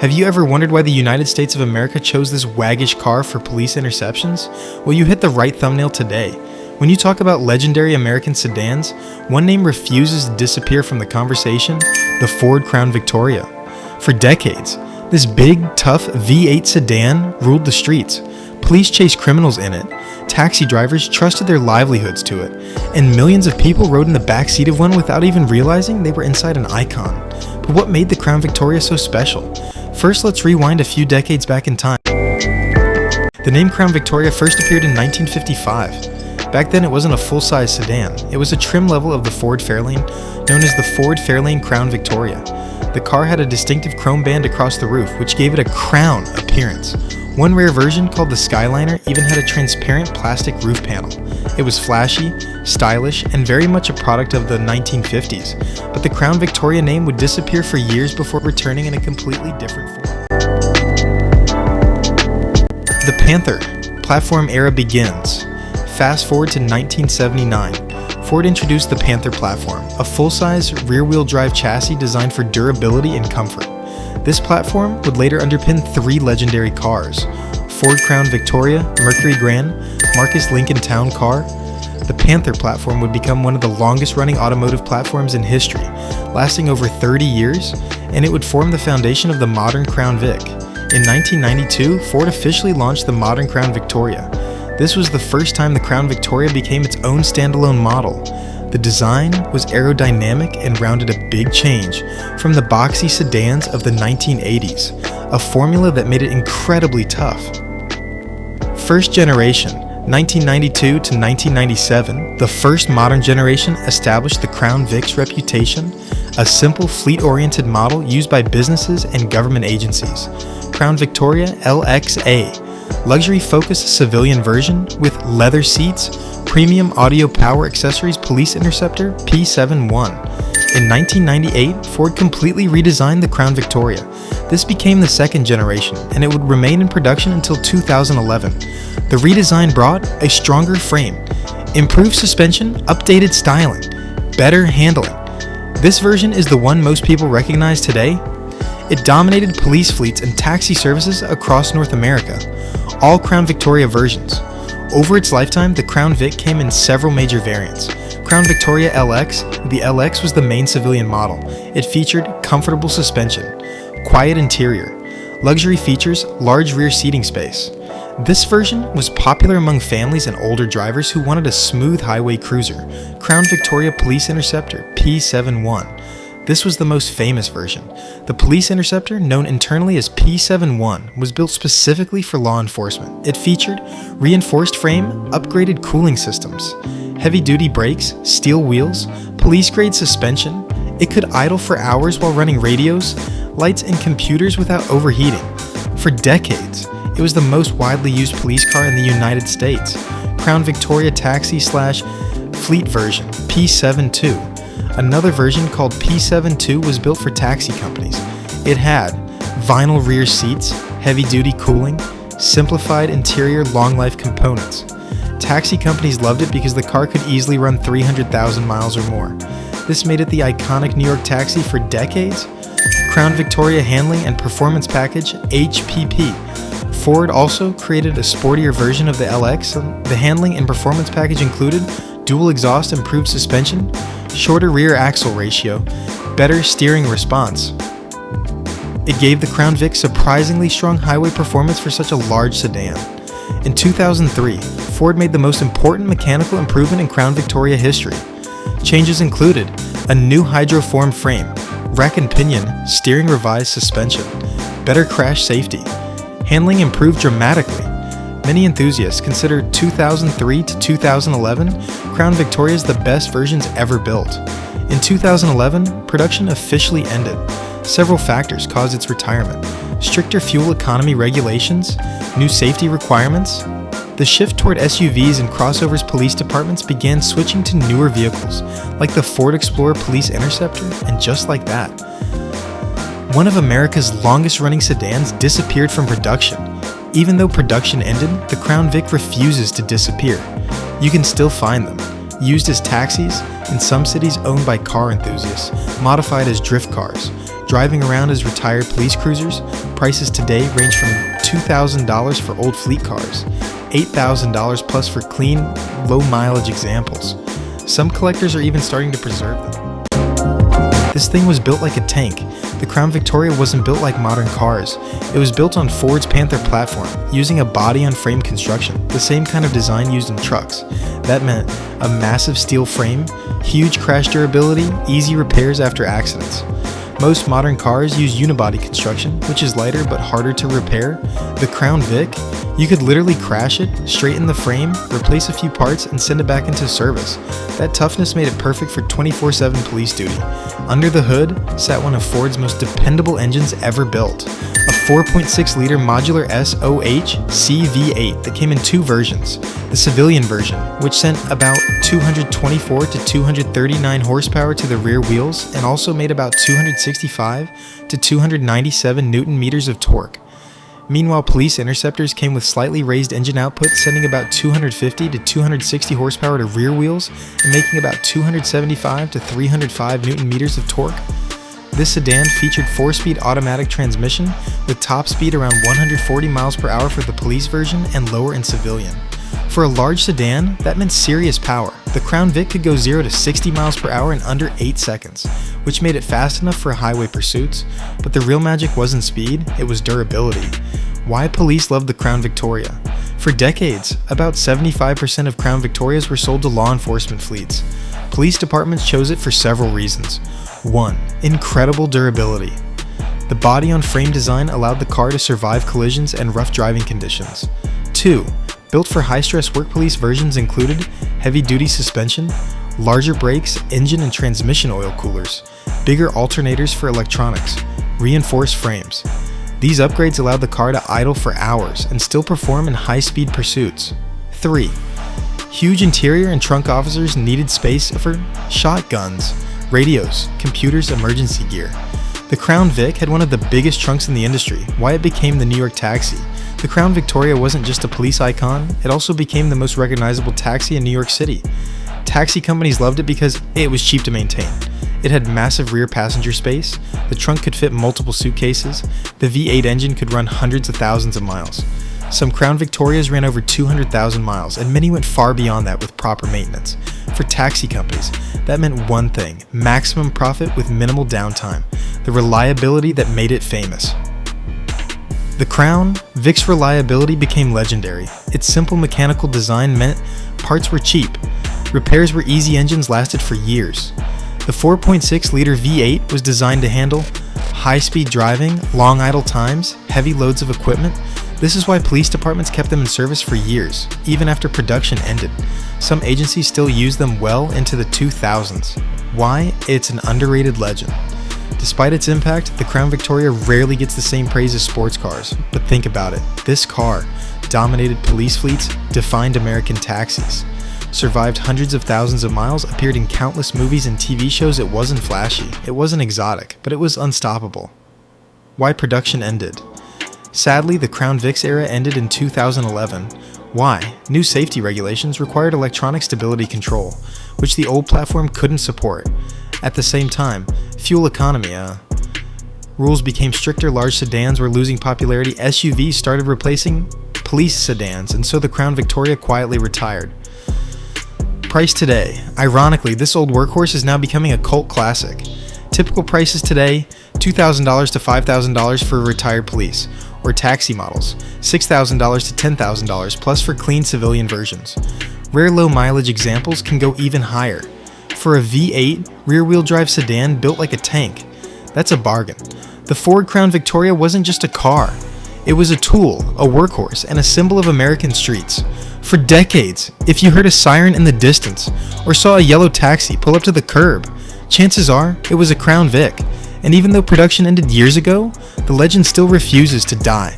Have you ever wondered why the United States of America chose this waggish car for police interceptions? Well, you hit the right thumbnail today. When you talk about legendary American sedans, one name refuses to disappear from the conversation: the Ford Crown Victoria. For decades, this big, tough V8 sedan ruled the streets. Police chased criminals in it, taxi drivers trusted their livelihoods to it, and millions of people rode in the backseat of one without even realizing they were inside an icon. But what made the Crown Victoria so special? First, let's rewind a few decades back in time. The name Crown Victoria first appeared in 1955. Back then, it wasn't a full-size sedan. It was a trim level of the Ford Fairlane, known as the Ford Fairlane Crown Victoria. The car had a distinctive chrome band across the roof, which gave it a crown appearance. One rare version, called the Skyliner, even had a transparent plastic roof panel. It was flashy, stylish, and very much a product of the 1950s, but the Crown Victoria name would disappear for years before returning in a completely different form. The Panther platform era begins. Fast forward to 1979. Ford introduced the Panther platform, a full-size rear-wheel drive chassis designed for durability and comfort. This platform would later underpin three legendary cars: Ford Crown Victoria, Mercury Grand, Marcus Lincoln Town Car. The Panther platform would become one of the longest-running automotive platforms in history, lasting over 30 years, and it would form the foundation of the modern Crown Vic. In 1992, Ford officially launched the modern Crown Victoria. This was the first time the Crown Victoria became its own standalone model. The design was aerodynamic and rounded a big change from the boxy sedans of the 1980s, a formula that made it incredibly tough. First generation, 1992 to 1997, the first modern generation established the Crown Vic's reputation, a simple fleet-oriented model used by businesses and government agencies. Crown Victoria LXA, luxury-focused civilian version with leather seats, premium audio power accessories, police interceptor P71. In 1998, Ford completely redesigned the Crown Victoria. This became the second generation, and it would remain in production until 2011. The redesign brought a stronger frame, improved suspension, updated styling, better handling. This version is the one most people recognize today. It dominated police fleets and taxi services across North America. All Crown Victoria versions. Over its lifetime, the Crown Vic came in several major variants. Crown Victoria LX, the LX was the main civilian model. It featured comfortable suspension, quiet interior, luxury features, large rear seating space. This version was popular among families and older drivers who wanted a smooth highway cruiser. Crown Victoria Police Interceptor P71. This was the most famous version. The Police Interceptor, known internally as P71, was built specifically for law enforcement. It featured reinforced frame, upgraded cooling systems, heavy-duty brakes, steel wheels, police-grade suspension. It could idle for hours while running radios, lights, and computers without overheating. For decades, it was the most widely used police car in the United States. Crown Victoria Taxi/Fleet version, P72. Another version called P72 was built for taxi companies. It had vinyl rear seats, heavy-duty cooling, simplified interior, long-life components. Taxi companies loved it because the car could easily run 300,000 miles or more. This made it the iconic New York taxi for decades. Crown Victoria Handling and Performance Package, HPP. Ford also created a sportier version of the LX. The handling and performance package included dual exhaust, improved suspension, shorter rear axle ratio, better steering response. It gave the Crown Vic surprisingly strong highway performance for such a large sedan. In 2003, Ford made the most important mechanical improvement in Crown Victoria history. Changes included a new hydroform frame, rack and pinion, steering revised suspension, better crash safety. Handling improved dramatically. Many enthusiasts consider 2003 to 2011 Crown Victorias the best versions ever built. In 2011, production officially ended. Several factors caused its retirement: stricter fuel economy regulations, new safety requirements. The shift toward SUVs and crossovers police departments began switching to newer vehicles, like the Ford Explorer Police Interceptor, and just like that, one of America's longest-running sedans disappeared from production. Even though production ended, the Crown Vic refuses to disappear. You can still find them. used as taxis, in some cities owned by car enthusiasts, modified as drift cars, driving around as retired police cruisers. Prices today range from $2,000 for old fleet cars, $8,000 plus for clean, low-mileage examples. Some collectors are even starting to preserve them. This thing was built like a tank. The Crown Victoria wasn't built like modern cars. It was built on Ford's Panther platform, using a body-on-frame construction, the same kind of design used in trucks. That meant a massive steel frame, huge crash durability, easy repairs after accidents. Most modern cars use unibody construction, which is lighter but harder to repair. The Crown Vic, you could literally crash it, straighten the frame, replace a few parts, and send it back into service. That toughness made it perfect for 24/7 police duty. Under the hood sat one of Ford's most dependable engines ever built, a 4.6-liter modular SOH CV8 that came in two versions. The civilian version, which sent about 224 to 239 horsepower to the rear wheels and also made about 265 to 297 Newton meters of torque. Meanwhile, police interceptors came with slightly raised engine output, sending about 250 to 260 horsepower to rear wheels and making about 275 to 305 Newton meters of torque. This sedan featured 4-speed automatic transmission with top speed around 140 miles per hour for the police version and lower in civilian. For a large sedan, that meant serious power. The Crown Vic could go 0 to 60 miles per hour in under 8 seconds, which made it fast enough for highway pursuits, but the real magic wasn't speed, it was durability. Why police loved the Crown Victoria? For decades, about 75% of Crown Victorias were sold to law enforcement fleets. Police departments chose it for several reasons. 1. Incredible durability. The body-on-frame design allowed the car to survive collisions and rough driving conditions. 2. Built for high-stress work police versions included heavy-duty suspension, larger brakes, engine and transmission oil coolers, bigger alternators for electronics, reinforced frames. These upgrades allowed the car to idle for hours and still perform in high-speed pursuits. 3. Huge interior and trunk officers needed space for shotguns, radios, computers, emergency gear. The Crown Vic had one of the biggest trunks in the industry, why it became the New York taxi. The Crown Victoria wasn't just a police icon, it also became the most recognizable taxi in New York City. Taxi companies loved it because it was cheap to maintain. It had massive rear passenger space, the trunk could fit multiple suitcases, the V8 engine could run hundreds of thousands of miles. Some Crown Victorias ran over 200,000 miles, and many went far beyond that with proper maintenance. For taxi companies, that meant one thing: maximum profit with minimal downtime, the reliability that made it famous. The Crown Vic's reliability became legendary. Its simple mechanical design meant parts were cheap, repairs were easy, engines lasted for years. The 4.6-liter V8 was designed to handle high-speed driving, long idle times, heavy loads of equipment. This is why police departments kept them in service for years, even after production ended. Some agencies still use them well into the 2000s. Why? It's an underrated legend. Despite its impact, the Crown Victoria rarely gets the same praise as sports cars. But think about it, this car dominated police fleets, defined American taxis, survived hundreds of thousands of miles, appeared in countless movies and TV shows. It wasn't flashy, it wasn't exotic, but it was unstoppable. Why production ended? Sadly, the Crown Vic's era ended in 2011. Why? New safety regulations required electronic stability control, which the old platform couldn't support. At the same time, fuel economy, rules became stricter, large sedans were losing popularity, SUVs started replacing police sedans, and so the Crown Victoria quietly retired. Price today. Ironically, this old workhorse is now becoming a cult classic. Typical prices today, $2,000 to $5,000 for retired police, or taxi models, $6,000 to $10,000 plus for clean civilian versions. Rare low mileage examples can go even higher. For a V8 rear-wheel drive sedan built like a tank, that's a bargain. The Ford Crown Victoria wasn't just a car. It was a tool, a workhorse, and a symbol of American streets. For decades, if you heard a siren in the distance or saw a yellow taxi pull up to the curb, chances are it was a Crown Vic. And even though production ended years ago, the legend still refuses to die.